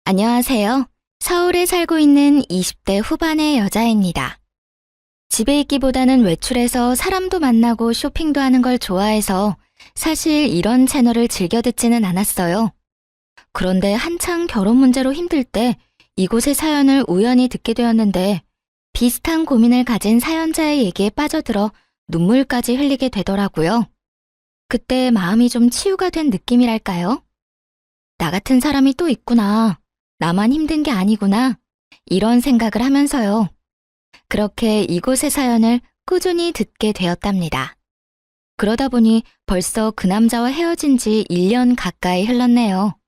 안녕하세요. 서울에 살고 있는 20대 후반의 여자입니다. 집에 있기보다는 외출해서 사람도 만나고 쇼핑도 하는 걸 좋아해서 사실 이런 채널을 즐겨 듣지는 않았어요. 그런데 한창 결혼 문제로 힘들 때 이곳의 사연을 우연히 듣게 되었는데 비슷한 고민을 가진 사연자의 얘기에 빠져들어 눈물까지 흘리게 되더라고요. 그때 마음이 좀 치유가 된 느낌이랄까요? 나 같은 사람이 또 있구나. 나만 힘든 게 아니구나. 이런 생각을 하면서요. 그렇게 이곳의 사연을 꾸준히 듣게 되었답니다. 그러다 보니 벌써 그 남자와 헤어진 지 1년 가까이 흘렀네요.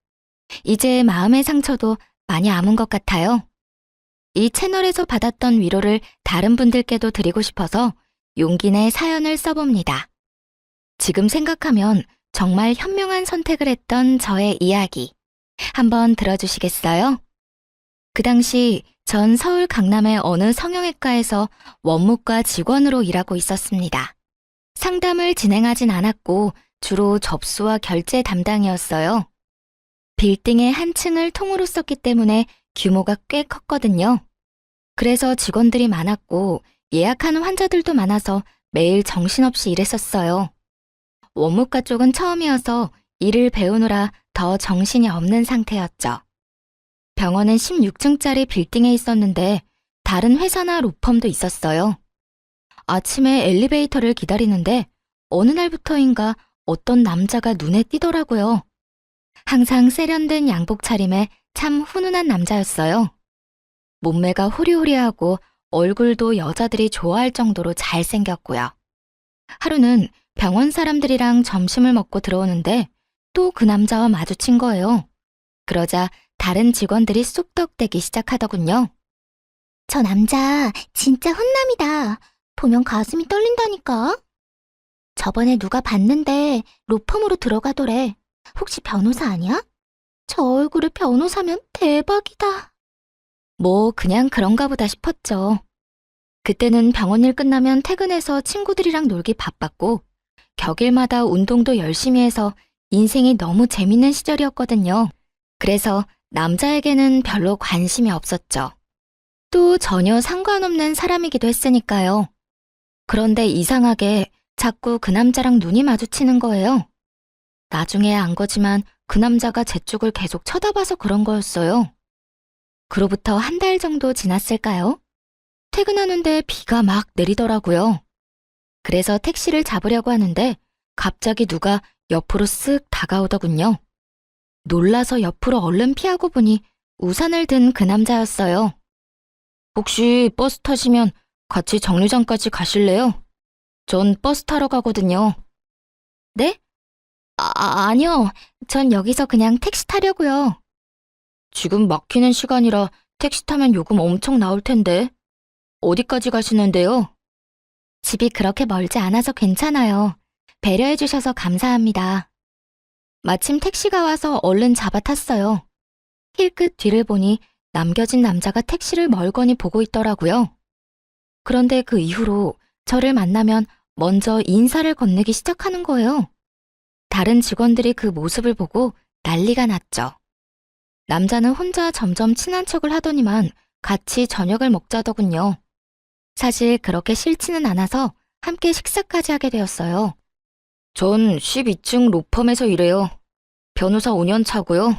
이제 마음의 상처도 많이 아문 것 같아요. 이 채널에서 받았던 위로를 다른 분들께도 드리고 싶어서 용기 내 사연을 써봅니다. 지금 생각하면 정말 현명한 선택을 했던 저의 이야기. 한번 들어주시겠어요? 그 당시 전 서울 강남의 어느 성형외과에서 원무과 직원으로 일하고 있었습니다. 상담을 진행하진 않았고 주로 접수와 결제 담당이었어요. 빌딩의 한 층을 통으로 썼기 때문에 규모가 꽤 컸거든요. 그래서 직원들이 많았고 예약하는 환자들도 많아서 매일 정신없이 일했었어요. 원무과 쪽은 처음이어서 일을 배우느라 더 정신이 없는 상태였죠. 병원은 16층짜리 빌딩에 있었는데 다른 회사나 로펌도 있었어요. 아침에 엘리베이터를 기다리는데 어느 날부터인가 어떤 남자가 눈에 띄더라고요. 항상 세련된 양복 차림에 참 훈훈한 남자였어요. 몸매가 호리호리하고 얼굴도 여자들이 좋아할 정도로 잘생겼고요. 하루는 병원 사람들이랑 점심을 먹고 들어오는데 또 그 남자와 마주친 거예요. 그러자 다른 직원들이 쑥덕대기 시작하더군요. 저 남자 진짜 훈남이다. 보면 가슴이 떨린다니까. 저번에 누가 봤는데 로펌으로 들어가더래. 혹시 변호사 아니야? 저 얼굴에 변호사면 대박이다. 뭐 그냥 그런가 보다 싶었죠. 그때는 병원 일 끝나면 퇴근해서 친구들이랑 놀기 바빴고 격일마다 운동도 열심히 해서 인생이 너무 재밌는 시절이었거든요. 그래서 남자에게는 별로 관심이 없었죠. 또 전혀 상관없는 사람이기도 했으니까요. 그런데 이상하게 자꾸 그 남자랑 눈이 마주치는 거예요. 나중에 안 거지만 그 남자가 제 쪽을 계속 쳐다봐서 그런 거였어요. 그로부터 한 달 정도 지났을까요? 퇴근하는데 비가 막 내리더라고요. 그래서 택시를 잡으려고 하는데 갑자기 누가 옆으로 쓱 다가오더군요. 놀라서 옆으로 얼른 피하고 보니 우산을 든 그 남자였어요. 혹시 버스 타시면 같이 정류장까지 가실래요? 전 버스 타러 가거든요. 네? 아니요. 전 여기서 그냥 택시 타려고요. 지금 막히는 시간이라 택시 타면 요금 엄청 나올 텐데. 어디까지 가시는데요? 집이 그렇게 멀지 않아서 괜찮아요. 배려해 주셔서 감사합니다. 마침 택시가 와서 얼른 잡아 탔어요. 힐끗 뒤를 보니 남겨진 남자가 택시를 멀거니 보고 있더라고요. 그런데 그 이후로 저를 만나면 먼저 인사를 건네기 시작하는 거예요. 다른 직원들이 그 모습을 보고 난리가 났죠. 남자는 혼자 점점 친한 척을 하더니만 같이 저녁을 먹자더군요. 사실 그렇게 싫지는 않아서 함께 식사까지 하게 되었어요. 전 12층 로펌에서 일해요. 변호사 5년 차고요.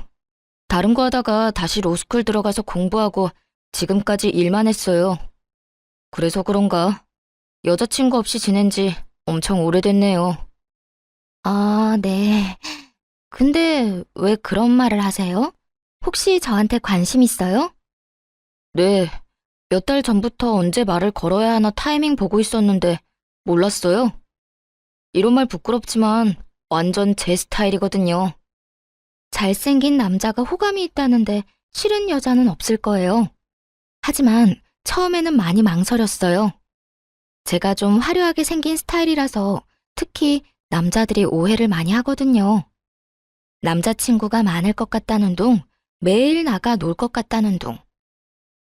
다른 거 하다가 다시 로스쿨 들어가서 공부하고 지금까지 일만 했어요. 그래서 그런가 여자친구 없이 지낸 지 엄청 오래됐네요. 아, 네. 근데 왜 그런 말을 하세요? 혹시 저한테 관심 있어요? 네. 몇 달 전부터 언제 말을 걸어야 하나 타이밍 보고 있었는데 몰랐어요. 이런 말 부끄럽지만 완전 제 스타일이거든요. 잘생긴 남자가 호감이 있다는데 싫은 여자는 없을 거예요. 하지만 처음에는 많이 망설였어요. 제가 좀 화려하게 생긴 스타일이라서 특히 남자들이 오해를 많이 하거든요. 남자친구가 많을 것 같다는 둥, 매일 나가 놀 것 같다는 둥.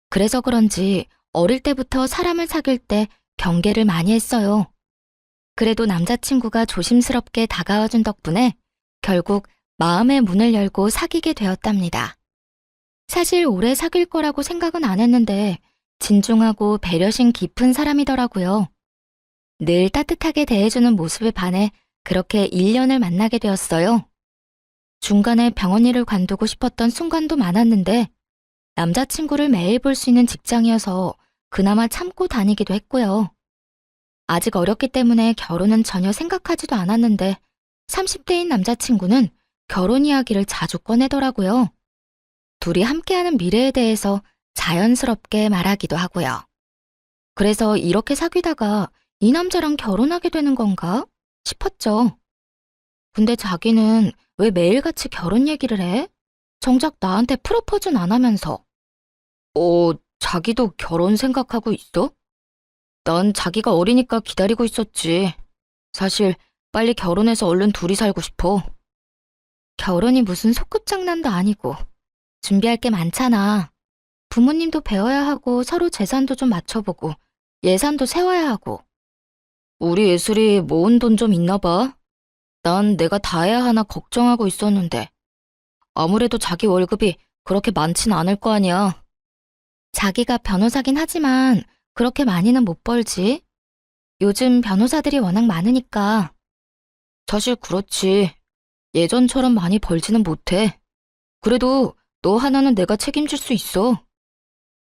그래서 그런지 어릴 때부터 사람을 사귈 때 경계를 많이 했어요. 그래도 남자친구가 조심스럽게 다가와준 덕분에 결국 마음의 문을 열고 사귀게 되었답니다. 사실 오래 사귈 거라고 생각은 안 했는데 진중하고 배려심 깊은 사람이더라고요. 늘 따뜻하게 대해주는 모습에 반해 그렇게 1년을 만나게 되었어요. 중간에 병원 일을 관두고 싶었던 순간도 많았는데 남자친구를 매일 볼 수 있는 직장이어서 그나마 참고 다니기도 했고요. 아직 어렸기 때문에 결혼은 전혀 생각하지도 않았는데 30대인 남자친구는 결혼 이야기를 자주 꺼내더라고요. 둘이 함께하는 미래에 대해서 자연스럽게 말하기도 하고요. 그래서 이렇게 사귀다가 이 남자랑 결혼하게 되는 건가 싶었죠. 근데 자기는 왜 매일같이 결혼 얘기를 해? 정작 나한테 프로포즈는 안 하면서. 자기도 결혼 생각하고 있어? 난 자기가 어리니까 기다리고 있었지. 사실 빨리 결혼해서 얼른 둘이 살고 싶어. 결혼이 무슨 소꿉장난도 아니고 준비할 게 많잖아. 부모님도 배워야 하고 서로 재산도 좀 맞춰보고 예산도 세워야 하고. 우리 예술이 모은 돈 좀 있나 봐. 난 내가 다 해야 하나 걱정하고 있었는데. 아무래도 자기 월급이 그렇게 많진 않을 거 아니야. 자기가 변호사긴 하지만 그렇게 많이는 못 벌지. 요즘 변호사들이 워낙 많으니까. 사실 그렇지. 예전처럼 많이 벌지는 못해. 그래도 너 하나는 내가 책임질 수 있어.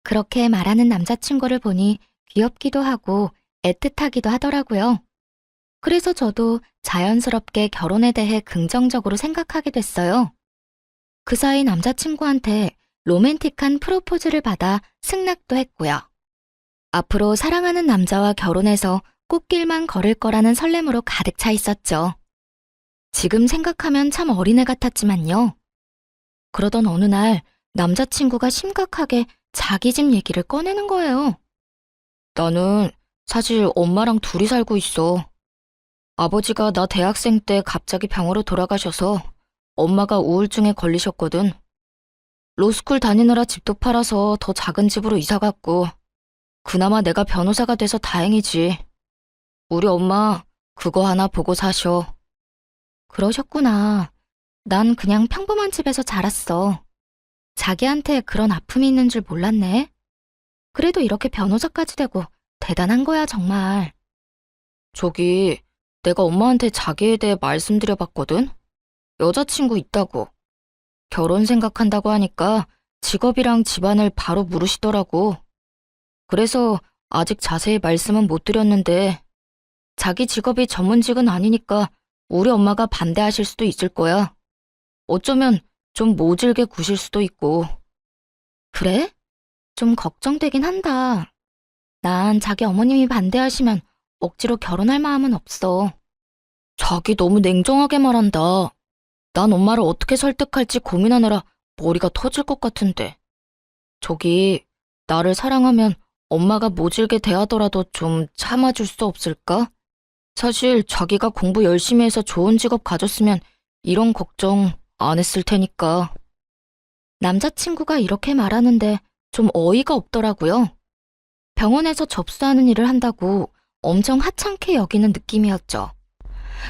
그렇게 말하는 남자친구를 보니 귀엽기도 하고 애틋하기도 하더라고요. 그래서 저도 자연스럽게 결혼에 대해 긍정적으로 생각하게 됐어요. 그 사이 남자친구한테 로맨틱한 프로포즈를 받아 승낙도 했고요. 앞으로 사랑하는 남자와 결혼해서 꽃길만 걸을 거라는 설렘으로 가득 차 있었죠. 지금 생각하면 참 어린애 같았지만요. 그러던 어느 날 남자친구가 심각하게 자기 집 얘기를 꺼내는 거예요. 나는 사실 엄마랑 둘이 살고 있어. 아버지가 나 대학생 때 갑자기 병으로 돌아가셔서 엄마가 우울증에 걸리셨거든. 로스쿨 다니느라 집도 팔아서 더 작은 집으로 이사 갔고, 그나마 내가 변호사가 돼서 다행이지. 우리 엄마 그거 하나 보고 사셔. 그러셨구나. 난 그냥 평범한 집에서 자랐어. 자기한테 그런 아픔이 있는 줄 몰랐네. 그래도 이렇게 변호사까지 되고 대단한 거야, 정말. 저기, 내가 엄마한테 자기에 대해 말씀드려봤거든? 여자친구 있다고. 결혼 생각한다고 하니까 직업이랑 집안을 바로 물으시더라고. 그래서 아직 자세히 말씀은 못 드렸는데 자기 직업이 전문직은 아니니까 우리 엄마가 반대하실 수도 있을 거야. 어쩌면 좀 모질게 구실 수도 있고. 그래? 좀 걱정되긴 한다. 난 자기 어머님이 반대하시면 억지로 결혼할 마음은 없어. 자기 너무 냉정하게 말한다. 난 엄마를 어떻게 설득할지 고민하느라 머리가 터질 것 같은데. 저기, 나를 사랑하면 엄마가 모질게 대하더라도 좀 참아줄 수 없을까? 사실 자기가 공부 열심히 해서 좋은 직업 가졌으면 이런 걱정 안 했을 테니까. 남자친구가 이렇게 말하는데 좀 어이가 없더라고요. 병원에서 접수하는 일을 한다고 엄청 하찮게 여기는 느낌이었죠.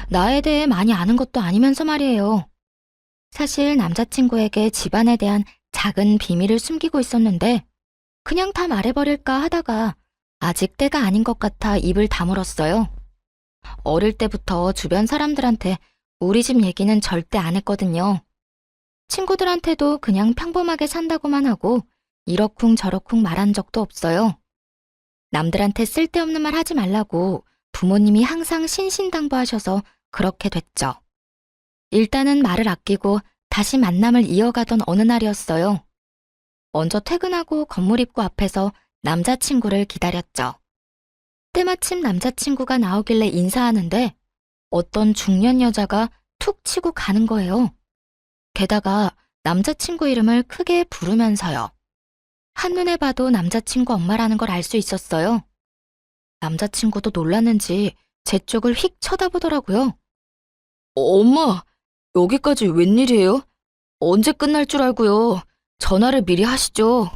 나에 대해 많이 아는 것도 아니면서 말이에요. 사실 남자친구에게 집안에 대한 작은 비밀을 숨기고 있었는데 그냥 다 말해버릴까 하다가 아직 때가 아닌 것 같아 입을 다물었어요. 어릴 때부터 주변 사람들한테 우리 집 얘기는 절대 안 했거든요. 친구들한테도 그냥 평범하게 산다고만 하고 이러쿵저러쿵 말한 적도 없어요. 남들한테 쓸데없는 말 하지 말라고 부모님이 항상 신신당부하셔서 그렇게 됐죠. 일단은 말을 아끼고 다시 만남을 이어가던 어느 날이었어요. 먼저 퇴근하고 건물 입구 앞에서 남자친구를 기다렸죠. 때마침 남자친구가 나오길래 인사하는데 어떤 중년 여자가 툭 치고 가는 거예요. 게다가 남자친구 이름을 크게 부르면서요. 한눈에 봐도 남자친구 엄마라는 걸 알 수 있었어요. 남자친구도 놀랐는지 제 쪽을 휙 쳐다보더라고요. 엄마, 여기까지 웬일이에요? 언제 끝날 줄 알고요. 전화를 미리 하시죠.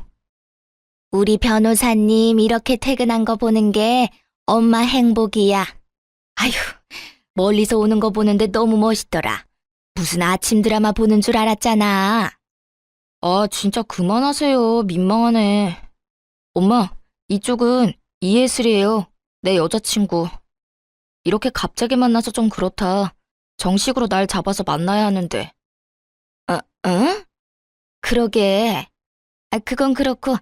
우리 변호사님 이렇게 퇴근한 거 보는 게 엄마 행복이야. 아휴, 멀리서 오는 거 보는데 너무 멋있더라. 무슨 아침 드라마 보는 줄 알았잖아. 아, 진짜 그만하세요. 민망하네. 엄마, 이쪽은 이예슬이에요. 내 여자친구. 이렇게 갑자기 만나서 좀 그렇다. 정식으로 날 잡아서 만나야 하는데. 응? 그러게. 그건 그렇고,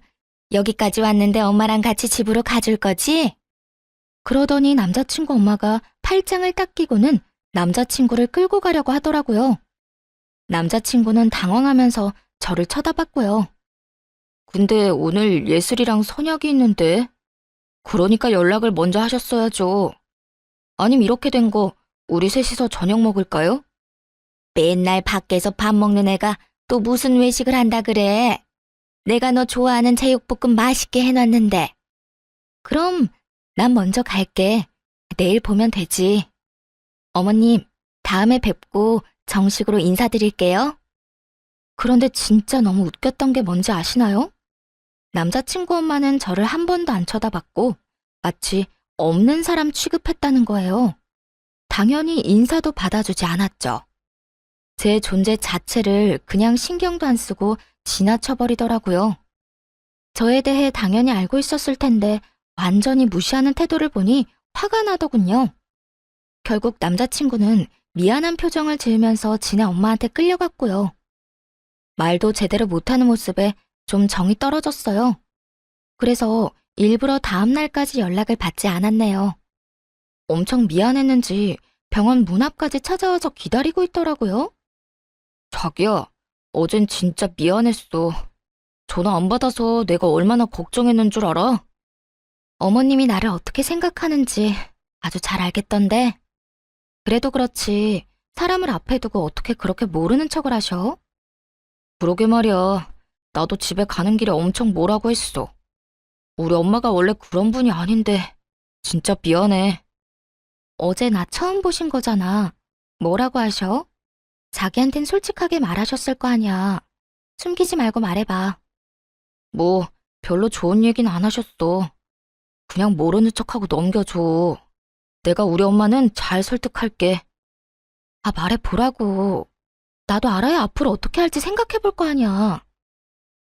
여기까지 왔는데 엄마랑 같이 집으로 가줄 거지? 그러더니 남자친구 엄마가 팔짱을 딱 끼고는 남자친구를 끌고 가려고 하더라고요. 남자친구는 당황하면서 저를 쳐다봤고요. 근데 오늘 예슬이랑 선약이 있는데? 그러니까 연락을 먼저 하셨어야죠. 아님 이렇게 된 거 우리 셋이서 저녁 먹을까요? 맨날 밖에서 밥 먹는 애가 또 무슨 외식을 한다 그래? 내가 너 좋아하는 제육볶음 맛있게 해놨는데. 그럼 난 먼저 갈게. 내일 보면 되지. 어머님, 다음에 뵙고 정식으로 인사드릴게요. 그런데 진짜 너무 웃겼던 게 뭔지 아시나요? 남자친구 엄마는 저를 한 번도 안 쳐다봤고 마치 없는 사람 취급했다는 거예요. 당연히 인사도 받아주지 않았죠. 제 존재 자체를 그냥 신경도 안 쓰고 지나쳐버리더라고요. 저에 대해 당연히 알고 있었을 텐데 완전히 무시하는 태도를 보니 화가 나더군요. 결국 남자친구는 미안한 표정을 지으면서 지네 엄마한테 끌려갔고요. 말도 제대로 못하는 모습에 좀 정이 떨어졌어요. 그래서 일부러 다음 날까지 연락을 받지 않았네요. 엄청 미안했는지 병원 문 앞까지 찾아와서 기다리고 있더라고요. 자기야, 어젠 진짜 미안했어. 전화 안 받아서 내가 얼마나 걱정했는 줄 알아? 어머님이 나를 어떻게 생각하는지 아주 잘 알겠던데. 그래도 그렇지, 사람을 앞에 두고 어떻게 그렇게 모르는 척을 하셔? 그러게 말이야. 나도 집에 가는 길에 엄청 뭐라고 했어. 우리 엄마가 원래 그런 분이 아닌데 진짜 미안해. 어제 나 처음 보신 거잖아. 뭐라고 하셔? 자기한텐 솔직하게 말하셨을 거 아니야. 숨기지 말고 말해봐. 뭐 별로 좋은 얘기는 안 하셨어. 그냥 모르는 척하고 넘겨줘. 내가 우리 엄마는 잘 설득할게. 아, 말해보라고. 나도 알아야 앞으로 어떻게 할지 생각해 볼 거 아니야.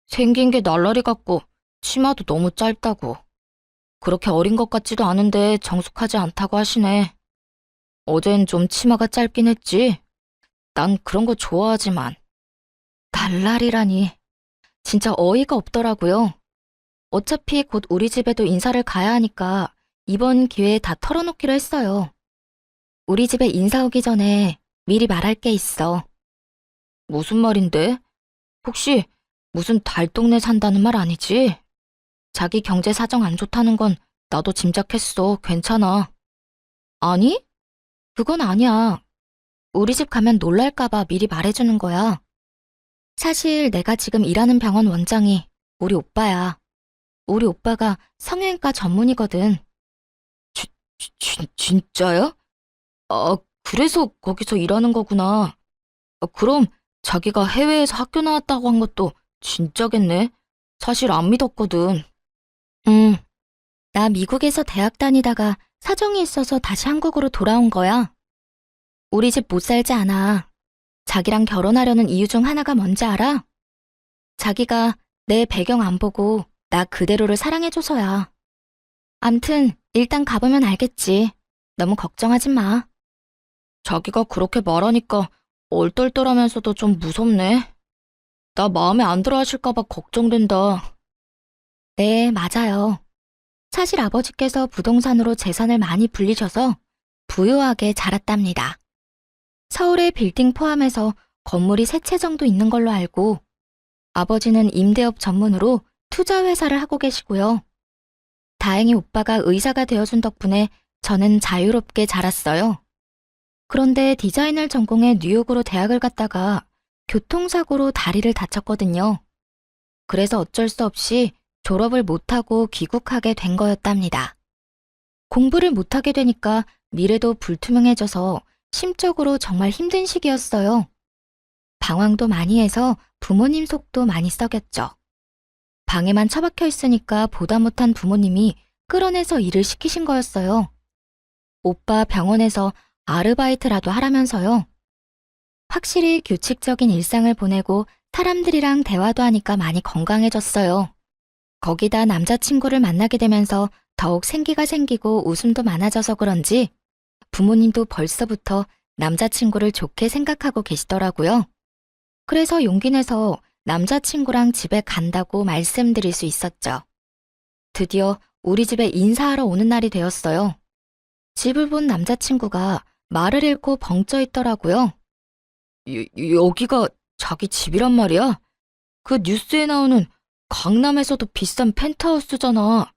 생긴 게 날라리 같고 치마도 너무 짧다고. 그렇게 어린 것 같지도 않은데 정숙하지 않다고 하시네. 어젠 좀 치마가 짧긴 했지. 난 그런 거 좋아하지만. 날라리라니. 진짜 어이가 없더라고요. 어차피 곧 우리 집에도 인사를 가야 하니까 이번 기회에 다 털어놓기로 했어요. 우리 집에 인사 오기 전에 미리 말할 게 있어. 무슨 말인데? 혹시 무슨 달동네 산다는 말 아니지? 자기 경제 사정 안 좋다는 건 나도 짐작했어. 괜찮아. 아니? 그건 아니야. 우리 집 가면 놀랄까봐 미리 말해주는 거야. 사실 내가 지금 일하는 병원 원장이 우리 오빠야. 우리 오빠가 성형외과 전문이거든. 진짜야? 아, 그래서 거기서 일하는 거구나. 그럼 자기가 해외에서 학교 나왔다고 한 것도 진짜겠네. 사실 안 믿었거든. 응, 나 미국에서 대학 다니다가 사정이 있어서 다시 한국으로 돌아온 거야. 우리 집 못 살지 않아. 자기랑 결혼하려는 이유 중 하나가 뭔지 알아? 자기가 내 배경 안 보고 나 그대로를 사랑해줘서야. 암튼 일단 가보면 알겠지. 너무 걱정하지 마. 자기가 그렇게 말하니까 얼떨떨하면서도 좀 무섭네. 나 마음에 안 들어 하실까봐 걱정된다. 네, 맞아요. 사실 아버지께서 부동산으로 재산을 많이 불리셔서 부유하게 자랐답니다. 서울의 빌딩 포함해서 건물이 3채 정도 있는 걸로 알고 아버지는 임대업 전문으로 투자 회사를 하고 계시고요. 다행히 오빠가 의사가 되어준 덕분에 저는 자유롭게 자랐어요. 그런데 디자인을 전공해 뉴욕으로 대학을 갔다가 교통사고로 다리를 다쳤거든요. 그래서 어쩔 수 없이 졸업을 못하고 귀국하게 된 거였답니다. 공부를 못하게 되니까 미래도 불투명해져서 심적으로 정말 힘든 시기였어요. 방황도 많이 해서 부모님 속도 많이 썩였죠. 방에만 처박혀 있으니까 보다 못한 부모님이 끌어내서 일을 시키신 거였어요. 오빠 병원에서 아르바이트라도 하라면서요. 확실히 규칙적인 일상을 보내고 사람들이랑 대화도 하니까 많이 건강해졌어요. 거기다 남자친구를 만나게 되면서 더욱 생기가 생기고 웃음도 많아져서 그런지 부모님도 벌써부터 남자친구를 좋게 생각하고 계시더라고요. 그래서 용기 내서 남자친구랑 집에 간다고 말씀드릴 수 있었죠. 드디어 우리 집에 인사하러 오는 날이 되었어요. 집을 본 남자친구가 말을 잃고 벙쪄 있더라고요. 여기가 자기 집이란 말이야? 그 뉴스에 나오는 강남에서도 비싼 펜트하우스잖아.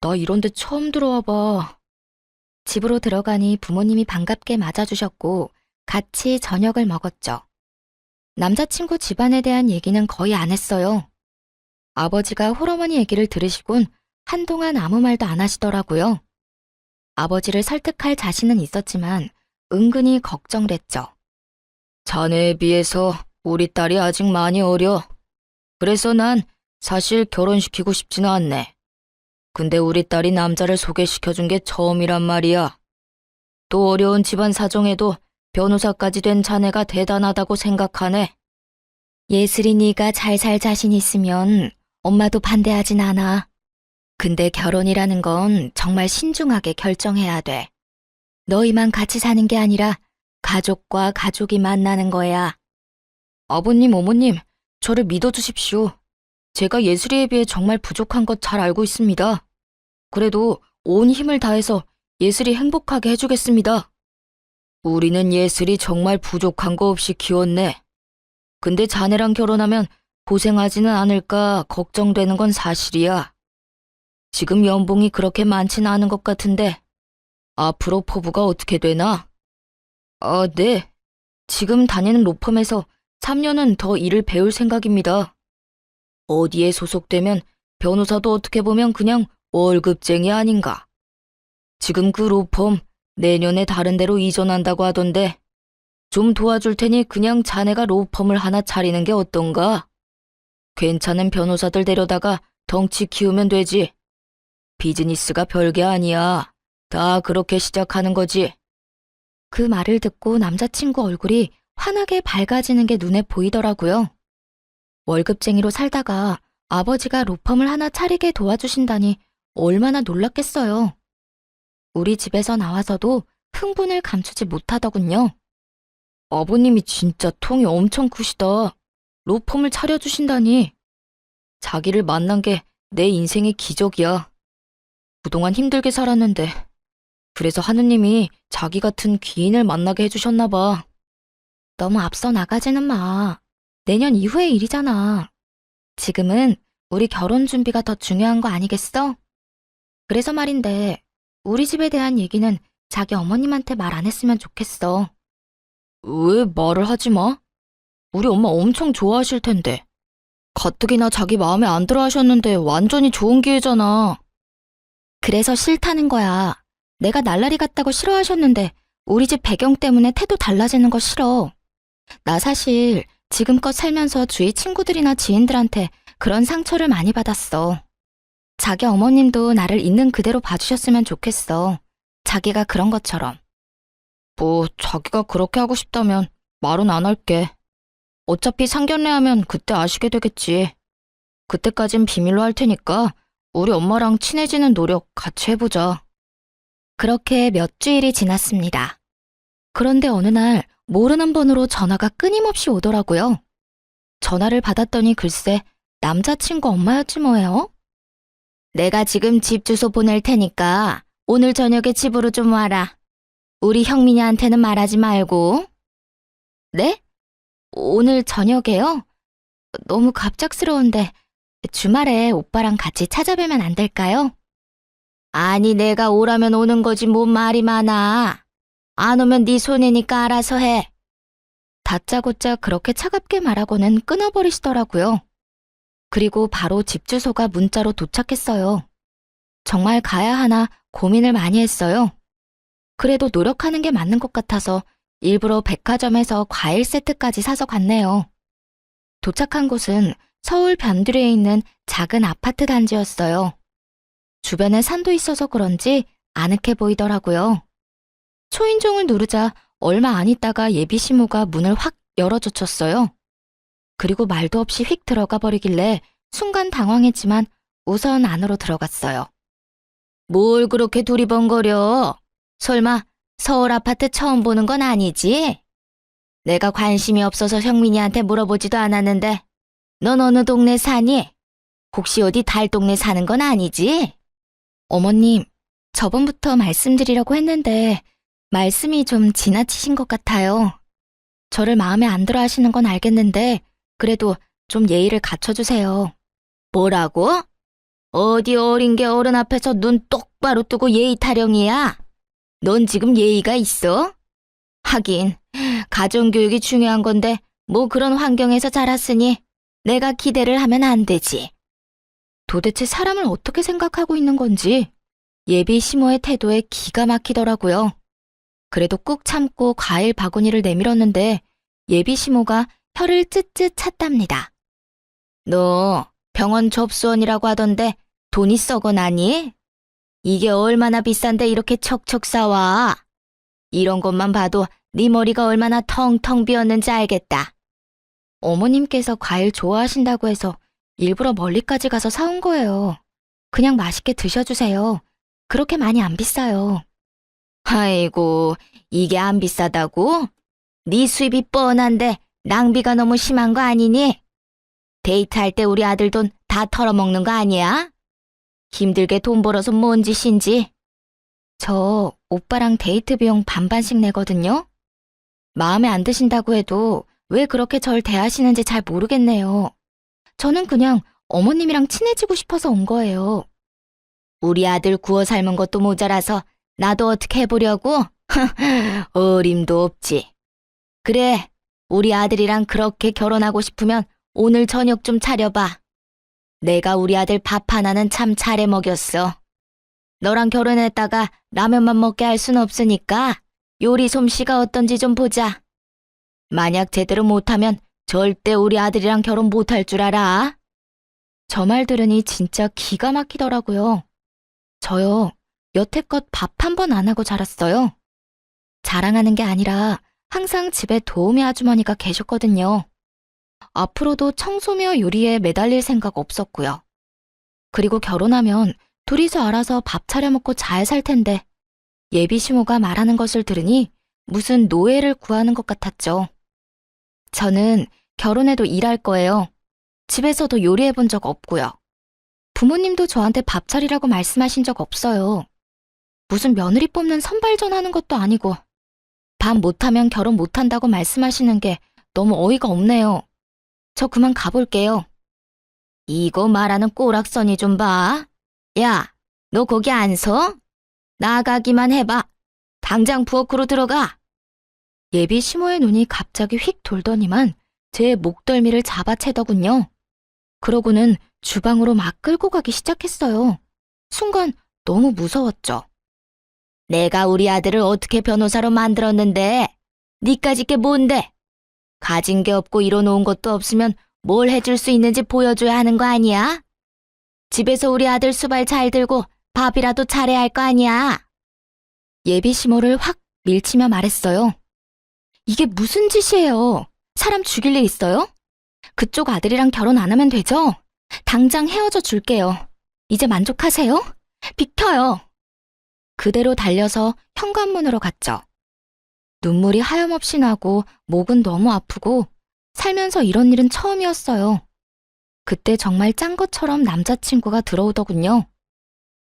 나 이런 데 처음 들어와 봐. 집으로 들어가니 부모님이 반갑게 맞아주셨고 같이 저녁을 먹었죠. 남자친구 집안에 대한 얘기는 거의 안 했어요. 아버지가 홀어머니 얘기를 들으시곤 한동안 아무 말도 안 하시더라고요. 아버지를 설득할 자신은 있었지만 은근히 걱정됐죠. 자네에 비해서 우리 딸이 아직 많이 어려. 그래서 난 사실 결혼시키고 싶지는 않네. 근데 우리 딸이 남자를 소개시켜준 게 처음이란 말이야. 또 어려운 집안 사정에도 변호사까지 된 자네가 대단하다고 생각하네. 예슬이 네가 잘 살 자신 있으면 엄마도 반대하진 않아. 근데 결혼이라는 건 정말 신중하게 결정해야 돼. 너희만 같이 사는 게 아니라 가족과 가족이 만나는 거야. 아버님, 어머님, 저를 믿어주십시오. 제가 예슬이에 비해 정말 부족한 것 잘 알고 있습니다. 그래도 온 힘을 다해서 예슬이 행복하게 해주겠습니다. 우리는 예슬이 정말 부족한 거 없이 키웠네. 근데 자네랑 결혼하면 고생하지는 않을까 걱정되는 건 사실이야. 지금 연봉이 그렇게 많지는 않은 것 같은데 앞으로 포부가 어떻게 되나? 네. 지금 다니는 로펌에서 3년은 더 일을 배울 생각입니다. 어디에 소속되면 변호사도 어떻게 보면 그냥 월급쟁이 아닌가. 지금 그 로펌 내년에 다른 데로 이전한다고 하던데 좀 도와줄 테니 그냥 자네가 로펌을 하나 차리는 게 어떤가? 괜찮은 변호사들 데려다가 덩치 키우면 되지. 비즈니스가 별게 아니야. 다 그렇게 시작하는 거지. 그 말을 듣고 남자친구 얼굴이 환하게 밝아지는 게 눈에 보이더라고요. 월급쟁이로 살다가 아버지가 로펌을 하나 차리게 도와주신다니 얼마나 놀랐겠어요. 우리 집에서 나와서도 흥분을 감추지 못하더군요. 아버님이 진짜 통이 엄청 크시다. 로펌을 차려주신다니. 자기를 만난 게 내 인생의 기적이야. 그동안 힘들게 살았는데 그래서 하느님이 자기 같은 귀인을 만나게 해주셨나 봐. 너무 앞서 나가지는 마. 내년 이후의 일이잖아. 지금은 우리 결혼 준비가 더 중요한 거 아니겠어? 그래서 말인데 우리 집에 대한 얘기는 자기 어머님한테 말 안 했으면 좋겠어. 왜 말을 하지 마? 우리 엄마 엄청 좋아하실 텐데. 가뜩이나 자기 마음에 안 들어 하셨는데 완전히 좋은 기회잖아. 그래서 싫다는 거야. 내가 날라리 같다고 싫어하셨는데 우리 집 배경 때문에 태도 달라지는 거 싫어. 나 사실 지금껏 살면서 주위 친구들이나 지인들한테 그런 상처를 많이 받았어. 자기 어머님도 나를 있는 그대로 봐주셨으면 좋겠어. 자기가 그런 것처럼. 뭐 자기가 그렇게 하고 싶다면 말은 안 할게. 어차피 상견례하면 그때 아시게 되겠지. 그때까진 비밀로 할 테니까 우리 엄마랑 친해지는 노력 같이 해보자. 그렇게 몇 주일이 지났습니다. 그런데 어느 날 모르는 번호로 전화가 끊임없이 오더라고요. 전화를 받았더니 글쎄 남자친구 엄마였지 뭐예요. 내가 지금 집 주소 보낼 테니까 오늘 저녁에 집으로 좀 와라. 우리 형민이한테는 말하지 말고. 네? 오늘 저녁에요? 너무 갑작스러운데 주말에 오빠랑 같이 찾아뵈면 안 될까요? 아니 내가 오라면 오는 거지 뭔 말이 많아. 안 오면 네 손해니까 알아서 해. 다짜고짜 그렇게 차갑게 말하고는 끊어버리시더라고요. 그리고 바로 집 주소가 문자로 도착했어요. 정말 가야 하나 고민을 많이 했어요. 그래도 노력하는 게 맞는 것 같아서 일부러 백화점에서 과일 세트까지 사서 갔네요. 도착한 곳은 서울 변두리에 있는 작은 아파트 단지였어요. 주변에 산도 있어서 그런지 아늑해 보이더라고요. 초인종을 누르자 얼마 안 있다가 예비 시모가 문을 확 열어젖혔어요. 그리고 말도 없이 휙 들어가 버리길래 순간 당황했지만 우선 안으로 들어갔어요. 뭘 그렇게 두리번거려? 설마 서울 아파트 처음 보는 건 아니지? 내가 관심이 없어서 형민이한테 물어보지도 않았는데 넌 어느 동네 사니? 혹시 어디 달 동네 사는 건 아니지? 어머님, 저번부터 말씀드리려고 했는데 말씀이 좀 지나치신 것 같아요. 저를 마음에 안 들어 하시는 건 알겠는데 그래도 좀 예의를 갖춰주세요. 뭐라고? 어디 어린 게 어른 앞에서 눈 똑바로 뜨고 예의 타령이야? 넌 지금 예의가 있어? 하긴 가정교육이 중요한 건데 뭐 그런 환경에서 자랐으니 내가 기대를 하면 안 되지. 도대체 사람을 어떻게 생각하고 있는 건지 예비 시모의 태도에 기가 막히더라고요. 그래도 꾹 참고 과일 바구니를 내밀었는데 예비 시모가 혀를 쯧쯧 찼답니다. 너 병원 접수원이라고 하던데 돈이 썩어 나니? 이게 얼마나 비싼데 이렇게 척척 싸와? 이런 것만 봐도 네 머리가 얼마나 텅텅 비었는지 알겠다. 어머님께서 과일 좋아하신다고 해서 일부러 멀리까지 가서 사온 거예요. 그냥 맛있게 드셔주세요. 그렇게 많이 안 비싸요. 아이고, 이게 안 비싸다고? 네 수입이 뻔한데 낭비가 너무 심한 거 아니니? 데이트할 때 우리 아들 돈 다 털어먹는 거 아니야? 힘들게 돈 벌어서 뭔 짓인지. 저 오빠랑 데이트 비용 반반씩 내거든요. 마음에 안 드신다고 해도 왜 그렇게 절 대하시는지 잘 모르겠네요. 저는 그냥 어머님이랑 친해지고 싶어서 온 거예요. 우리 아들 구워 삶은 것도 모자라서 나도 어떻게 해보려고? 어림도 없지. 그래, 우리 아들이랑 그렇게 결혼하고 싶으면 오늘 저녁 좀 차려봐. 내가 우리 아들 밥 하나는 참 잘해 먹였어. 너랑 결혼했다가 라면만 먹게 할 순 없으니까 요리 솜씨가 어떤지 좀 보자. 만약 제대로 못하면 절대 우리 아들이랑 결혼 못할 줄 알아. 저 말 들으니 진짜 기가 막히더라고요. 저요, 여태껏 밥 한 번 안 하고 자랐어요. 자랑하는 게 아니라 항상 집에 도우미 아주머니가 계셨거든요. 앞으로도 청소며 요리에 매달릴 생각 없었고요. 그리고 결혼하면 둘이서 알아서 밥 차려 먹고 잘 살 텐데 예비 시모가 말하는 것을 들으니 무슨 노예를 구하는 것 같았죠. 저는 결혼해도 일할 거예요. 집에서도 요리해 본 적 없고요. 부모님도 저한테 밥 차리라고 말씀하신 적 없어요. 무슨 며느리 뽑는 선발전 하는 것도 아니고 밥 못하면 결혼 못한다고 말씀하시는 게 너무 어이가 없네요. 저 그만 가볼게요. 이거 말하는 꼬락서니 좀 봐. 야, 너 거기 안 서? 나가기만 해봐. 당장 부엌으로 들어가. 예비 시모의 눈이 갑자기 휙 돌더니만 제 목덜미를 잡아채더군요. 그러고는 주방으로 막 끌고 가기 시작했어요. 순간 너무 무서웠죠. 내가 우리 아들을 어떻게 변호사로 만들었는데 니까짓 게 뭔데? 가진 게 없고 이뤄놓은 것도 없으면 뭘 해줄 수 있는지 보여줘야 하는 거 아니야? 집에서 우리 아들 수발 잘 들고 밥이라도 잘해야 할 거 아니야? 예비 시모를 확 밀치며 말했어요. 이게 무슨 짓이에요? 사람 죽일 일 있어요? 그쪽 아들이랑 결혼 안 하면 되죠? 당장 헤어져 줄게요. 이제 만족하세요? 비켜요. 그대로 달려서 현관문으로 갔죠. 눈물이 하염없이 나고 목은 너무 아프고 살면서 이런 일은 처음이었어요. 그때 정말 짠 것처럼 남자친구가 들어오더군요.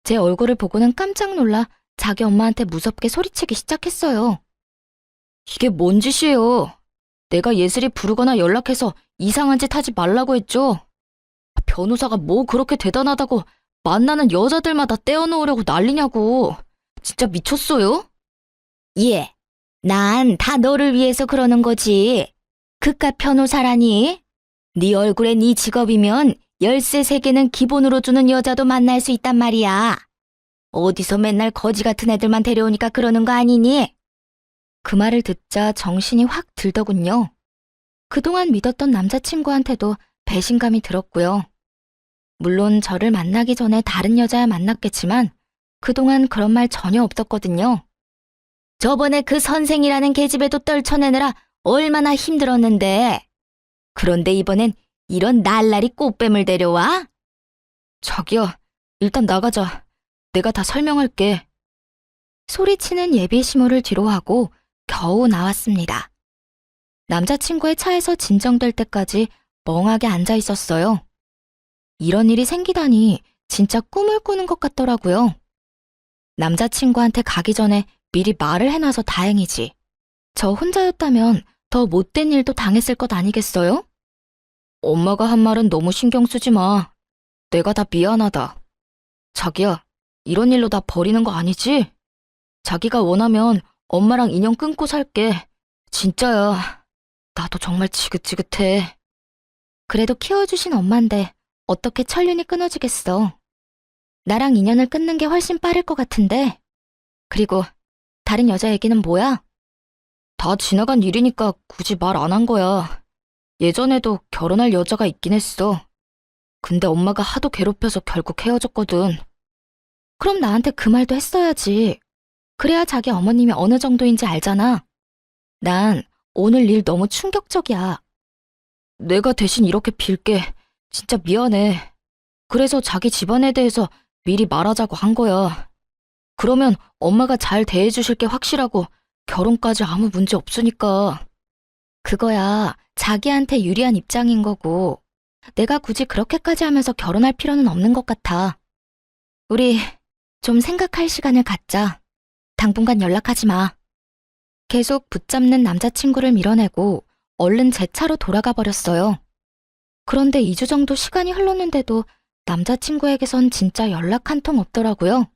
제 얼굴을 보고는 깜짝 놀라 자기 엄마한테 무섭게 소리치기 시작했어요. 이게 뭔 짓이에요? 내가 예슬이 부르거나 연락해서 이상한 짓 하지 말라고 했죠? 변호사가 뭐 그렇게 대단하다고 만나는 여자들마다 떼어놓으려고 난리냐고. 진짜 미쳤어요? 예, 난 다 너를 위해서 그러는 거지. 그깟 변호사라니? 네 얼굴에 네 직업이면 열쇠 3개는 기본으로 주는 여자도 만날 수 있단 말이야. 어디서 맨날 거지 같은 애들만 데려오니까 그러는 거 아니니? 그 말을 듣자 정신이 확 들더군요. 그동안 믿었던 남자친구한테도 배신감이 들었고요. 물론 저를 만나기 전에 다른 여자야 만났겠지만 그동안 그런 말 전혀 없었거든요. 저번에 그 선생이라는 계집애도 떨쳐내느라 얼마나 힘들었는데. 그런데 이번엔 이런 날라리 꽃뱀을 데려와? 자기야, 일단 나가자. 내가 다 설명할게. 소리치는 예비 시모를 뒤로하고 겨우 나왔습니다. 남자친구의 차에서 진정될 때까지 멍하게 앉아 있었어요. 이런 일이 생기다니 진짜 꿈을 꾸는 것 같더라고요. 남자친구한테 가기 전에 미리 말을 해놔서 다행이지. 저 혼자였다면 더 못된 일도 당했을 것 아니겠어요? 엄마가 한 말은 너무 신경 쓰지 마. 내가 다 미안하다. 자기야, 이런 일로 나 버리는 거 아니지? 자기가 원하면 엄마랑 인연 끊고 살게. 진짜야. 나도 정말 지긋지긋해. 그래도 키워주신 엄만데 어떻게 천륜이 끊어지겠어. 나랑 인연을 끊는 게 훨씬 빠를 것 같은데. 그리고 다른 여자 얘기는 뭐야? 다 지나간 일이니까 굳이 말 안 한 거야. 예전에도 결혼할 여자가 있긴 했어. 근데 엄마가 하도 괴롭혀서 결국 헤어졌거든. 그럼 나한테 그 말도 했어야지. 그래야 자기 어머님이 어느 정도인지 알잖아. 난 오늘 일 너무 충격적이야. 내가 대신 이렇게 빌게. 진짜 미안해. 그래서 자기 집안에 대해서 미리 말하자고 한 거야. 그러면 엄마가 잘 대해주실 게 확실하고 결혼까지 아무 문제 없으니까. 그거야 자기한테 유리한 입장인 거고 내가 굳이 그렇게까지 하면서 결혼할 필요는 없는 것 같아. 우리 좀 생각할 시간을 갖자. 당분간 연락하지 마. 계속 붙잡는 남자친구를 밀어내고 얼른 제 차로 돌아가 버렸어요. 그런데 2주 정도 시간이 흘렀는데도 남자친구에게선 진짜 연락 한 통 없더라고요.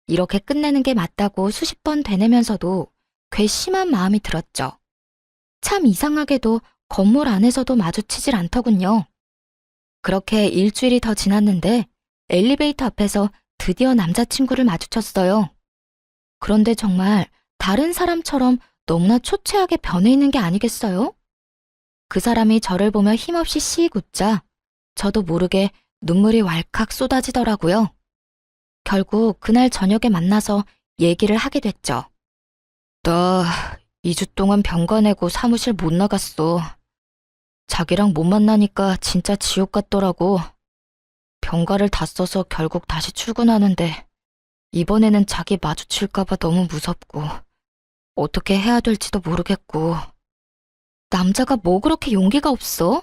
이렇게 끝내는 게 맞다고 수십 번 되뇌면서도 괘씸한 마음이 들었죠. 참 이상하게도 건물 안에서도 마주치질 않더군요. 그렇게 일주일이 더 지났는데 엘리베이터 앞에서 드디어 남자친구를 마주쳤어요. 그런데 정말 다른 사람처럼 너무나 초췌하게 변해 있는 게 아니겠어요? 그 사람이 저를 보며 힘없이 씩 웃자 저도 모르게 눈물이 왈칵 쏟아지더라고요. 결국 그날 저녁에 만나서 얘기를 하게 됐죠. 나 2주 동안 병가 내고 사무실 못 나갔어. 자기랑 못 만나니까 진짜 지옥 같더라고. 병가를 다 써서 결국 다시 출근하는데 이번에는 자기 마주칠까봐 너무 무섭고 어떻게 해야 될지도 모르겠고. 남자가 뭐 그렇게 용기가 없어?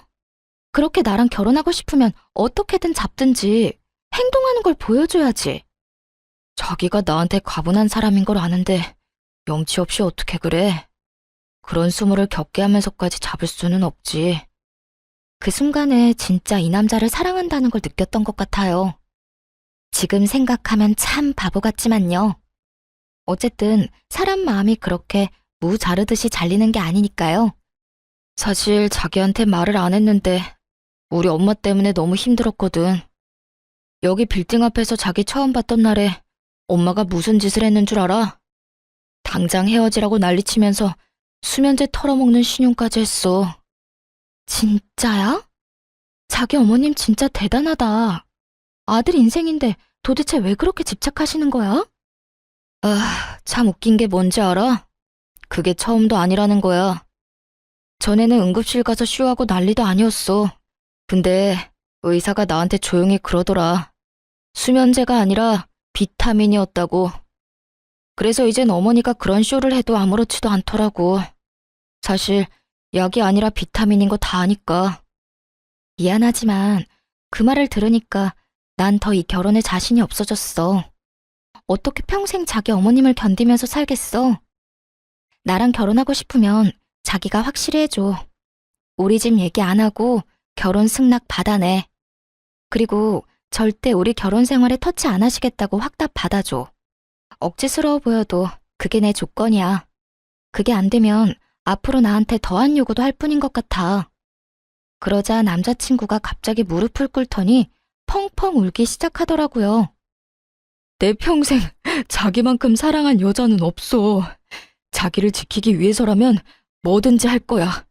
그렇게 나랑 결혼하고 싶으면 어떻게든 잡든지 행동하는 걸 보여줘야지. 자기가 나한테 과분한 사람인 걸 아는데 염치 없이 어떻게 그래? 그런 수모를 겪게 하면서까지 잡을 수는 없지. 그 순간에 진짜 이 남자를 사랑한다는 걸 느꼈던 것 같아요. 지금 생각하면 참 바보 같지만요. 어쨌든 사람 마음이 그렇게 무 자르듯이 잘리는 게 아니니까요. 사실 자기한테 말을 안 했는데 우리 엄마 때문에 너무 힘들었거든. 여기 빌딩 앞에서 자기 처음 봤던 날에 엄마가 무슨 짓을 했는 줄 알아? 당장 헤어지라고 난리치면서 수면제 털어먹는 신용까지 했어. 진짜야? 자기 어머님 진짜 대단하다. 아들 인생인데 도대체 왜 그렇게 집착하시는 거야? 아, 참 웃긴 게 뭔지 알아? 그게 처음도 아니라는 거야. 전에는 응급실 가서 쉬하고 난리도 아니었어. 근데 의사가 나한테 조용히 그러더라. 수면제가 아니라 비타민이었다고. 그래서 이젠 어머니가 그런 쇼를 해도 아무렇지도 않더라고. 사실 약이 아니라 비타민인 거 다 아니까. 미안하지만 그 말을 들으니까 난 더 이 결혼에 자신이 없어졌어. 어떻게 평생 자기 어머님을 견디면서 살겠어? 나랑 결혼하고 싶으면 자기가 확실히 해줘. 우리 집 얘기 안 하고 결혼 승낙 받아내. 그리고 절대 우리 결혼 생활에 터치 안 하시겠다고 확답 받아줘. 억지스러워 보여도 그게 내 조건이야. 그게 안 되면 앞으로 나한테 더한 요구도 할 뿐인 것 같아. 그러자 남자친구가 갑자기 무릎을 꿇더니 펑펑 울기 시작하더라고요. 내 평생 자기만큼 사랑한 여자는 없어. 자기를 지키기 위해서라면 뭐든지 할 거야.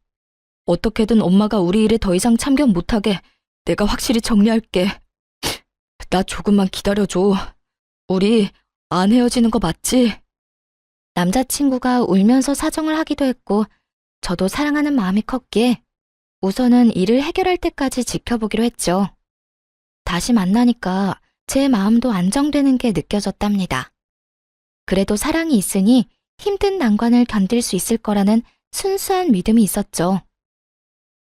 어떻게든 엄마가 우리 일에 더 이상 참견 못하게 내가 확실히 정리할게. 나 조금만 기다려줘. 우리 안 헤어지는 거 맞지? 남자친구가 울면서 사정을 하기도 했고 저도 사랑하는 마음이 컸기에 우선은 일을 해결할 때까지 지켜보기로 했죠. 다시 만나니까 제 마음도 안정되는 게 느껴졌답니다. 그래도 사랑이 있으니 힘든 난관을 견딜 수 있을 거라는 순수한 믿음이 있었죠.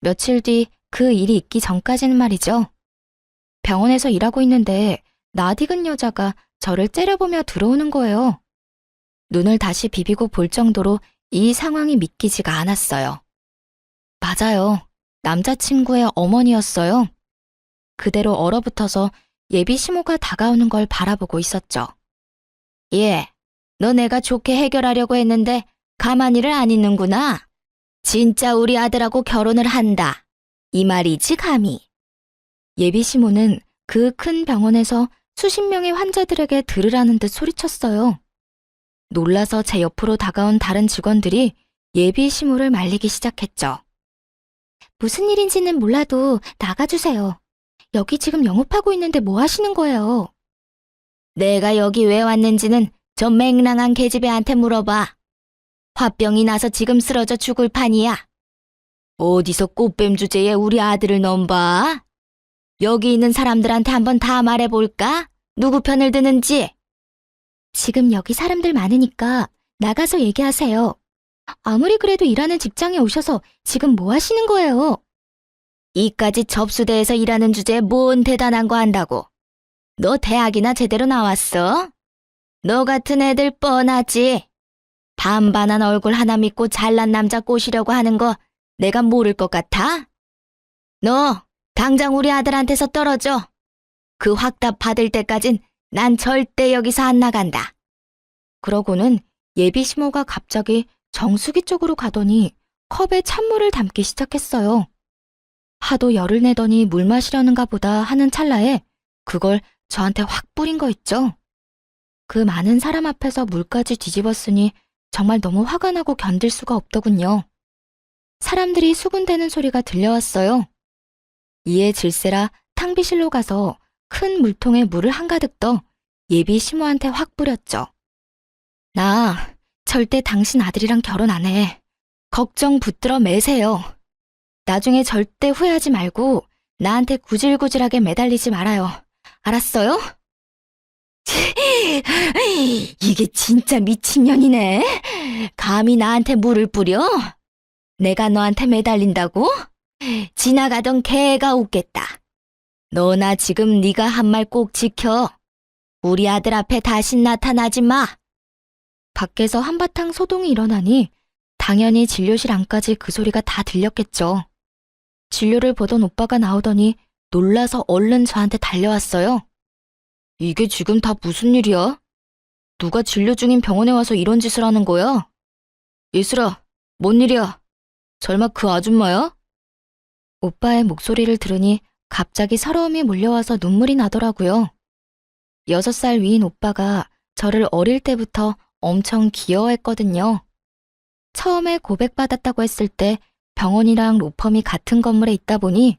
며칠 뒤 그 일이 있기 전까지는 말이죠. 병원에서 일하고 있는데 낯익은 여자가 저를 째려보며 들어오는 거예요. 눈을 다시 비비고 볼 정도로 이 상황이 믿기지가 않았어요. 맞아요. 남자친구의 어머니였어요. 그대로 얼어붙어서 예비 시모가 다가오는 걸 바라보고 있었죠. 예, 너 내가 좋게 해결하려고 했는데 가만히를 안 있는구나. 진짜 우리 아들하고 결혼을 한다. 이 말이지 감히. 예비 시모는 그 큰 병원에서 수십 명의 환자들에게 들으라는 듯 소리쳤어요. 놀라서 제 옆으로 다가온 다른 직원들이 예비 시모를 말리기 시작했죠. 무슨 일인지는 몰라도 나가주세요. 여기 지금 영업하고 있는데 뭐 하시는 거예요? 내가 여기 왜 왔는지는 저 맹랑한 계집애한테 물어봐. 화병이 나서 지금 쓰러져 죽을 판이야. 어디서 꽃뱀 주제에 우리 아들을 넘봐? 여기 있는 사람들한테 한번 다 말해볼까? 누구 편을 드는지? 지금 여기 사람들 많으니까 나가서 얘기하세요. 아무리 그래도 일하는 직장에 오셔서 지금 뭐 하시는 거예요? 이까지 접수대에서 일하는 주제에 뭔 대단한 거 한다고. 너 대학이나 제대로 나왔어? 너 같은 애들 뻔하지. 반반한 얼굴 하나 믿고 잘난 남자 꼬시려고 하는 거 내가 모를 것 같아? 너 당장 우리 아들한테서 떨어져. 그 확답 받을 때까진 난 절대 여기서 안 나간다. 그러고는 예비 시모가 갑자기 정수기 쪽으로 가더니 컵에 찬물을 담기 시작했어요. 하도 열을 내더니 물 마시려는가 보다 하는 찰나에 그걸 저한테 확 뿌린 거 있죠. 그 많은 사람 앞에서 물까지 뒤집었으니 정말 너무 화가 나고 견딜 수가 없더군요. 사람들이 수군대는 소리가 들려왔어요. 이에 질세라 탕비실로 가서 큰 물통에 물을 한가득 떠 예비 시모한테 확 뿌렸죠. 나 절대 당신 아들이랑 결혼 안 해. 걱정 붙들어 매세요. 나중에 절대 후회하지 말고 나한테 구질구질하게 매달리지 말아요. 알았어요? 이게 진짜 미친년이네. 감히 나한테 물을 뿌려? 내가 너한테 매달린다고? 지나가던 개가 웃겠다. 너나 지금 네가 한 말 꼭 지켜. 우리 아들 앞에 다신 나타나지 마. 밖에서 한바탕 소동이 일어나니 당연히 진료실 안까지 그 소리가 다 들렸겠죠. 진료를 보던 오빠가 나오더니 놀라서 얼른 저한테 달려왔어요. 이게 지금 다 무슨 일이야? 누가 진료 중인 병원에 와서 이런 짓을 하는 거야? 예슬아, 뭔 일이야? 설마 그 아줌마야? 오빠의 목소리를 들으니 갑자기 서러움이 몰려와서 눈물이 나더라고요. 6살 위인 오빠가 저를 어릴 때부터 엄청 귀여워했거든요. 처음에 고백받았다고 했을 때 병원이랑 로펌이 같은 건물에 있다 보니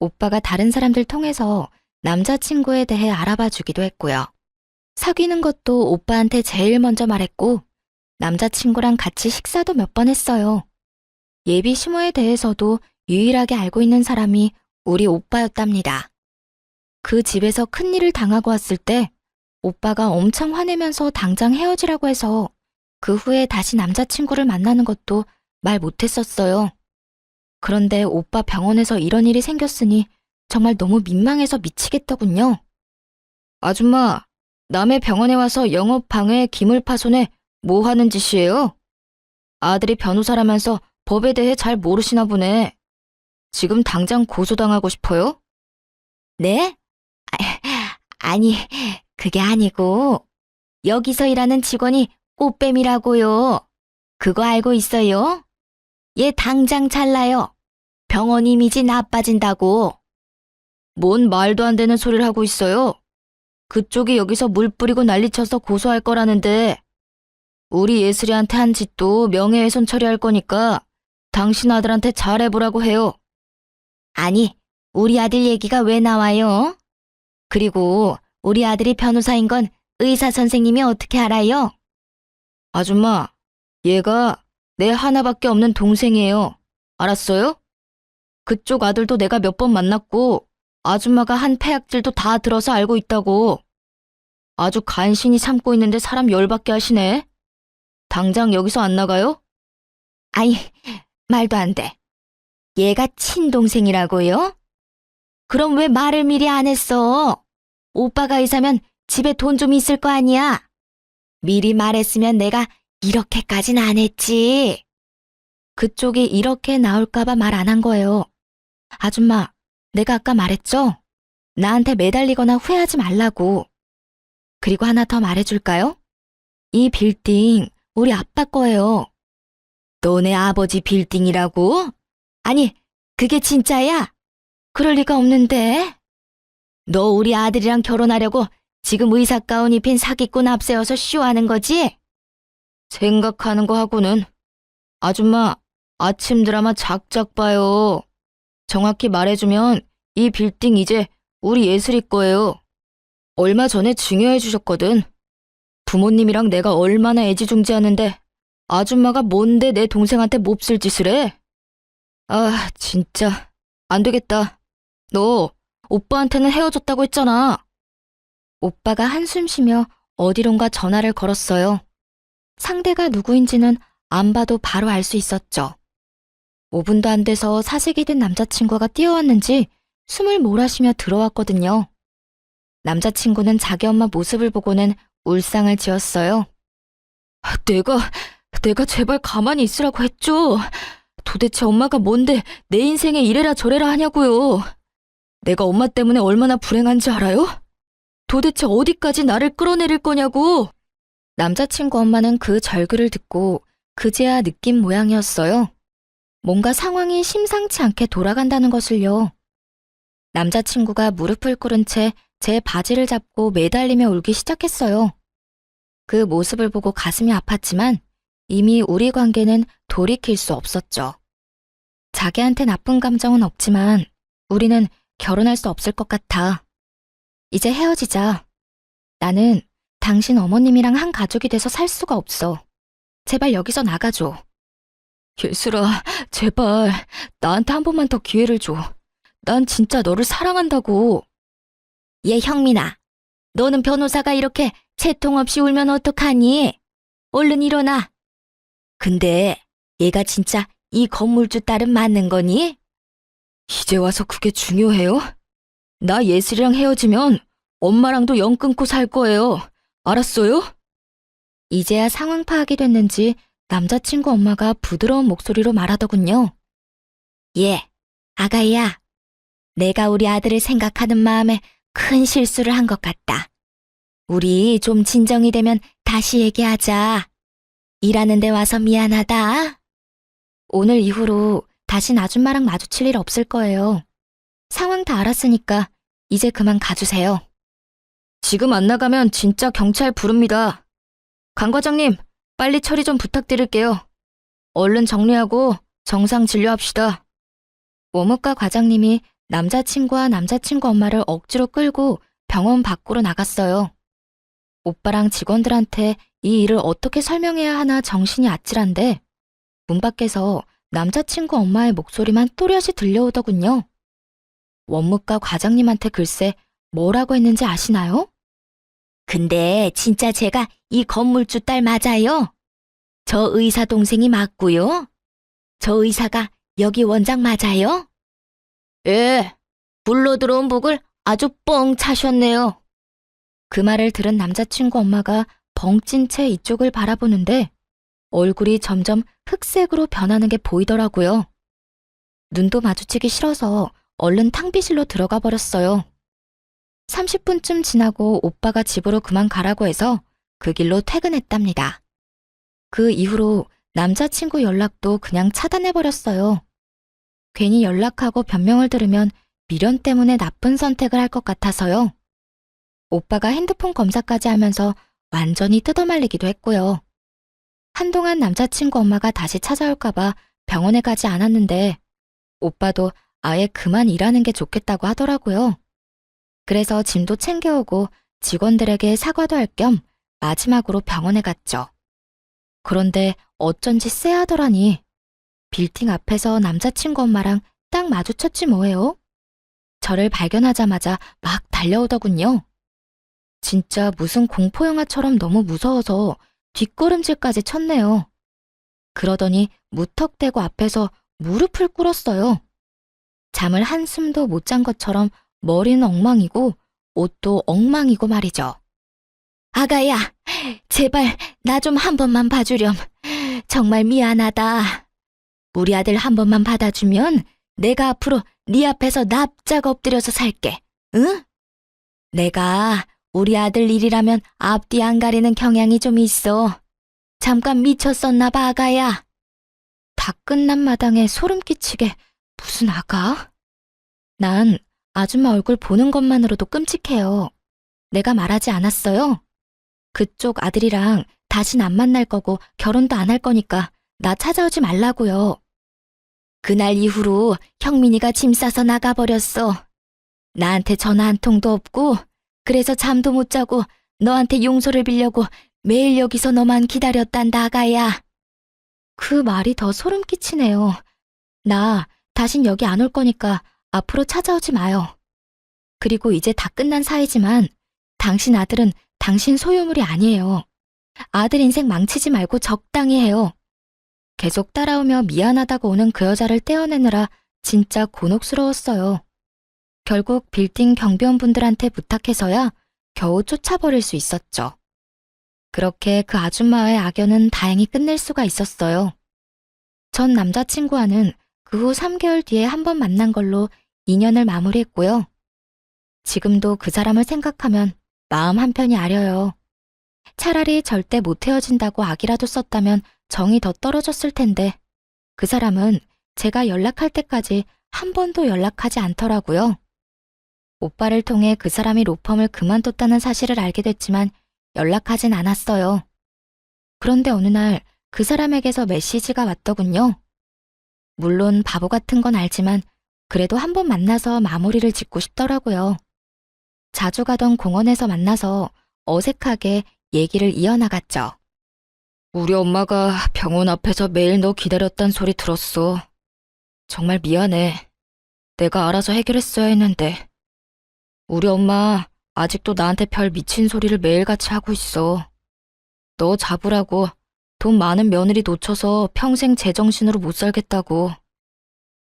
오빠가 다른 사람들 통해서 남자친구에 대해 알아봐 주기도 했고요. 사귀는 것도 오빠한테 제일 먼저 말했고 남자친구랑 같이 식사도 몇 번 했어요. 예비 시모에 대해서도 유일하게 알고 있는 사람이 우리 오빠였답니다. 그 집에서 큰일을 당하고 왔을 때 오빠가 엄청 화내면서 당장 헤어지라고 해서 그 후에 다시 남자친구를 만나는 것도 말 못했었어요. 그런데 오빠 병원에서 이런 일이 생겼으니 정말 너무 민망해서 미치겠더군요. 아줌마, 남의 병원에 와서 영업 방해, 기물파손에 뭐 하는 짓이에요? 아들이 변호사라면서 법에 대해 잘 모르시나 보네. 지금 당장 고소당하고 싶어요? 네? 아니, 그게 아니고 여기서 일하는 직원이 꽃뱀이라고요. 그거 알고 있어요? 얘 당장 잘라요. 병원 이미지 나빠진다고. 뭔 말도 안 되는 소리를 하고 있어요. 그쪽이 여기서 물 뿌리고 난리쳐서 고소할 거라는데 우리 예슬이한테 한 짓도 명예훼손 처리할 거니까 당신 아들한테 잘해보라고 해요. 아니, 우리 아들 얘기가 왜 나와요? 그리고 우리 아들이 변호사인 건 의사 선생님이 어떻게 알아요? 아줌마, 얘가 내 하나밖에 없는 동생이에요. 알았어요? 그쪽 아들도 내가 몇 번 만났고 아줌마가 한 폐악질도 다 들어서 알고 있다고. 아주 간신히 참고 있는데 사람 열받게 하시네. 당장 여기서 안 나가요? 아이, 말도 안 돼. 얘가 친동생이라고요? 그럼 왜 말을 미리 안 했어? 오빠가 의사면 집에 돈 좀 있을 거 아니야? 미리 말했으면 내가 이렇게까진 안 했지. 그쪽이 이렇게 나올까봐 말 안 한 거예요. 아줌마, 내가 아까 말했죠? 나한테 매달리거나 후회하지 말라고. 그리고 하나 더 말해줄까요? 이 빌딩 우리 아빠 거예요. 너네 아버지 빌딩이라고? 아니, 그게 진짜야? 그럴 리가 없는데. 너 우리 아들이랑 결혼하려고 지금 의사 가운 입힌 사기꾼 앞세워서 쇼하는 거지? 생각하는 거 하고는. 아줌마, 아침 드라마 작작 봐요. 정확히 말해주면 이 빌딩 이제 우리 예슬이 거예요. 얼마 전에 증여해 주셨거든. 부모님이랑 내가 얼마나 애지중지하는데 아줌마가 뭔데 내 동생한테 몹쓸 짓을 해? 아, 진짜 안 되겠다. 너 오빠한테는 헤어졌다고 했잖아. 오빠가 한숨 쉬며 어디론가 전화를 걸었어요. 상대가 누구인지는 안 봐도 바로 알 수 있었죠. 5분도 안 돼서 사색이 된 남자친구가 뛰어왔는지 숨을 몰아쉬며 들어왔거든요. 남자친구는 자기 엄마 모습을 보고는 울상을 지었어요. 내가 제발 가만히 있으라고 했죠. 도대체 엄마가 뭔데 내 인생에 이래라 저래라 하냐고요. 내가 엄마 때문에 얼마나 불행한지 알아요? 도대체 어디까지 나를 끌어내릴 거냐고. 남자친구 엄마는 그 절규를 듣고 그제야 느낀 모양이었어요. 뭔가 상황이 심상치 않게 돌아간다는 것을요. 남자친구가 무릎을 꿇은 채 제 바지를 잡고 매달리며 울기 시작했어요. 그 모습을 보고 가슴이 아팠지만 이미 우리 관계는 돌이킬 수 없었죠. 자기한테 나쁜 감정은 없지만 우리는 결혼할 수 없을 것 같아. 이제 헤어지자. 나는 당신 어머님이랑 한 가족이 돼서 살 수가 없어. 제발 여기서 나가줘. 예슬아, 제발 나한테 한 번만 더 기회를 줘. 난 진짜 너를 사랑한다고. 얘 형민아, 너는 변호사가 이렇게 채통 없이 울면 어떡하니? 얼른 일어나. 근데 얘가 진짜 이 건물주 딸은 맞는 거니? 이제 와서 그게 중요해요? 나 예슬이랑 헤어지면 엄마랑도 연 끊고 살 거예요. 알았어요? 이제야 상황 파악이 됐는지 남자친구 엄마가 부드러운 목소리로 말하더군요. 예, 아가야. 내가 우리 아들을 생각하는 마음에 큰 실수를 한 것 같다. 우리 좀 진정이 되면 다시 얘기하자. 일하는 데 와서 미안하다. 오늘 이후로 다신 아줌마랑 마주칠 일 없을 거예요. 상황 다 알았으니까 이제 그만 가주세요. 지금 안 나가면 진짜 경찰 부릅니다. 강 과장님, 빨리 처리 좀 부탁드릴게요. 얼른 정리하고 정상 진료합시다. 원무과 과장님이 남자친구와 남자친구 엄마를 억지로 끌고 병원 밖으로 나갔어요. 오빠랑 직원들한테 이 일을 어떻게 설명해야 하나 정신이 아찔한데 문 밖에서 남자친구 엄마의 목소리만 또렷이 들려오더군요. 원무과 과장님한테 글쎄 뭐라고 했는지 아시나요? 근데 진짜 제가 이 건물주 딸 맞아요? 저 의사 동생이 맞고요? 저 의사가 여기 원장 맞아요? 예, 불러 들어온 복을 아주 뻥 차셨네요. 그 말을 들은 남자친구 엄마가 벙찐 채 이쪽을 바라보는데 얼굴이 점점 흑색으로 변하는 게 보이더라고요. 눈도 마주치기 싫어서 얼른 탕비실로 들어가 버렸어요. 30분쯤 지나고 오빠가 집으로 그만 가라고 해서 그 길로 퇴근했답니다. 그 이후로 남자친구 연락도 그냥 차단해버렸어요. 괜히 연락하고 변명을 들으면 미련 때문에 나쁜 선택을 할 것 같아서요. 오빠가 핸드폰 검사까지 하면서 완전히 뜯어말리기도 했고요. 한동안 남자친구 엄마가 다시 찾아올까봐 병원에 가지 않았는데 오빠도 아예 그만 일하는 게 좋겠다고 하더라고요. 그래서 짐도 챙겨오고 직원들에게 사과도 할 겸 마지막으로 병원에 갔죠. 그런데 어쩐지 쎄하더라니. 빌딩 앞에서 남자친구 엄마랑 딱 마주쳤지 뭐예요. 저를 발견하자마자 막 달려오더군요. 진짜 무슨 공포영화처럼 너무 무서워서 뒷걸음질까지 쳤네요. 그러더니 무턱대고 앞에서 무릎을 꿇었어요. 잠을 한숨도 못 잔 것처럼 머리는 엉망이고 옷도 엉망이고 말이죠. 아가야, 제발 나 좀 한 번만 봐주렴. 정말 미안하다. 우리 아들 한 번만 받아주면 내가 앞으로 네 앞에서 납작 엎드려서 살게. 응? 내가 우리 아들 일이라면 앞뒤 안 가리는 경향이 좀 있어. 잠깐 미쳤었나 봐, 아가야. 다 끝난 마당에 소름 끼치게 무슨 아가? 난 아줌마 얼굴 보는 것만으로도 끔찍해요. 내가 말하지 않았어요? 그쪽 아들이랑 다신 안 만날 거고 결혼도 안 할 거니까 나 찾아오지 말라고요. 그날 이후로 형민이가 짐 싸서 나가버렸어. 나한테 전화 한 통도 없고 그래서 잠도 못 자고 너한테 용서를 빌려고 매일 여기서 너만 기다렸단다, 아가야. 그 말이 더 소름 끼치네요. 나 다신 여기 안 올 거니까 앞으로 찾아오지 마요. 그리고 이제 다 끝난 사이지만 당신 아들은 당신 소유물이 아니에요. 아들 인생 망치지 말고 적당히 해요. 계속 따라오며 미안하다고 오는 그 여자를 떼어내느라 진짜 곤혹스러웠어요. 결국 빌딩 경비원분들한테 부탁해서야 겨우 쫓아버릴 수 있었죠. 그렇게 그 아줌마의 악연은 다행히 끝낼 수가 있었어요. 전 남자친구와는 그 후 3개월 뒤에 한 번 만난 걸로 인연을 마무리했고요. 지금도 그 사람을 생각하면 마음 한편이 아려요. 차라리 절대 못 헤어진다고 악이라도 썼다면 정이 더 떨어졌을 텐데 그 사람은 제가 연락할 때까지 한 번도 연락하지 않더라고요. 오빠를 통해 그 사람이 로펌을 그만뒀다는 사실을 알게 됐지만 연락하진 않았어요. 그런데 어느 날 그 사람에게서 메시지가 왔더군요. 물론 바보 같은 건 알지만 그래도 한 번 만나서 마무리를 짓고 싶더라고요. 자주 가던 공원에서 만나서 어색하게 얘기를 이어나갔죠. 우리 엄마가 병원 앞에서 매일 너 기다렸단 소리 들었어. 정말 미안해. 내가 알아서 해결했어야 했는데. 우리 엄마 아직도 나한테 별 미친 소리를 매일같이 하고 있어. 너 잡으라고 돈 많은 며느리 놓쳐서 평생 제정신으로 못 살겠다고.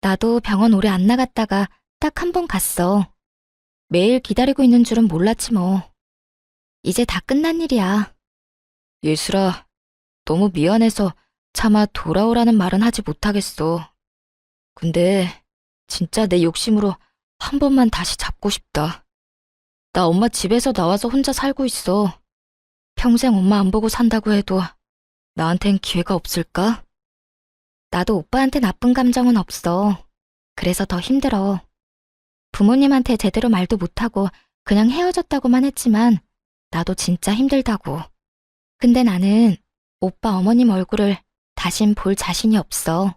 나도 병원 오래 안 나갔다가 딱 한 번 갔어. 매일 기다리고 있는 줄은 몰랐지 뭐. 이제 다 끝난 일이야. 예슬아, 너무 미안해서 차마 돌아오라는 말은 하지 못하겠어. 근데 진짜 내 욕심으로 한 번만 다시 잡고 싶다. 나 엄마 집에서 나와서 혼자 살고 있어. 평생 엄마 안 보고 산다고 해도 나한텐 기회가 없을까? 나도 오빠한테 나쁜 감정은 없어. 그래서 더 힘들어. 부모님한테 제대로 말도 못하고 그냥 헤어졌다고만 했지만 나도 진짜 힘들다고. 근데 나는 오빠 어머님 얼굴을 다신 볼 자신이 없어.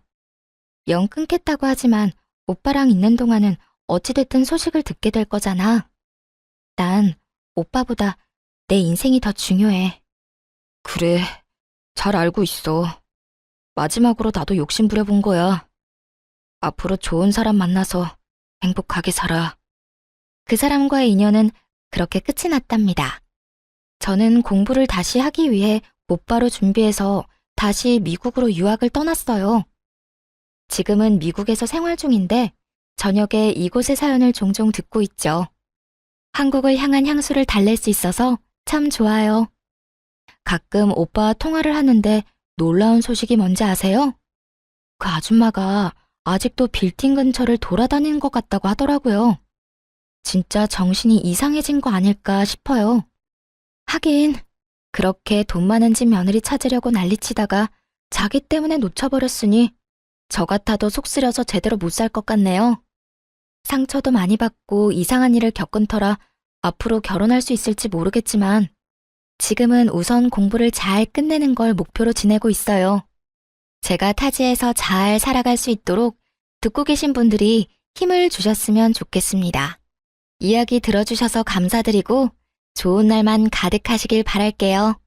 영 끊겠다고 하지만 오빠랑 있는 동안은 어찌됐든 소식을 듣게 될 거잖아. 난 오빠보다 내 인생이 더 중요해. 그래, 잘 알고 있어. 마지막으로 나도 욕심 부려본 거야. 앞으로 좋은 사람 만나서 행복하게 살아. 그 사람과의 인연은 그렇게 끝이 났답니다. 저는 공부를 다시 하기 위해 곧바로 준비해서 다시 미국으로 유학을 떠났어요. 지금은 미국에서 생활 중인데 저녁에 이곳의 사연을 종종 듣고 있죠. 한국을 향한 향수를 달랠 수 있어서 참 좋아요. 가끔 오빠와 통화를 하는데 놀라운 소식이 뭔지 아세요? 그 아줌마가 아직도 빌딩 근처를 돌아다니는 것 같다고 하더라고요. 진짜 정신이 이상해진 거 아닐까 싶어요. 하긴 그렇게 돈 많은 집 며느리 찾으려고 난리치다가 자기 때문에 놓쳐버렸으니 저 같아도 속 쓰려서 제대로 못 살 것 같네요. 상처도 많이 받고 이상한 일을 겪은 터라 앞으로 결혼할 수 있을지 모르겠지만 지금은 우선 공부를 잘 끝내는 걸 목표로 지내고 있어요. 제가 타지에서 잘 살아갈 수 있도록 듣고 계신 분들이 힘을 주셨으면 좋겠습니다. 이야기 들어주셔서 감사드리고 좋은 날만 가득하시길 바랄게요.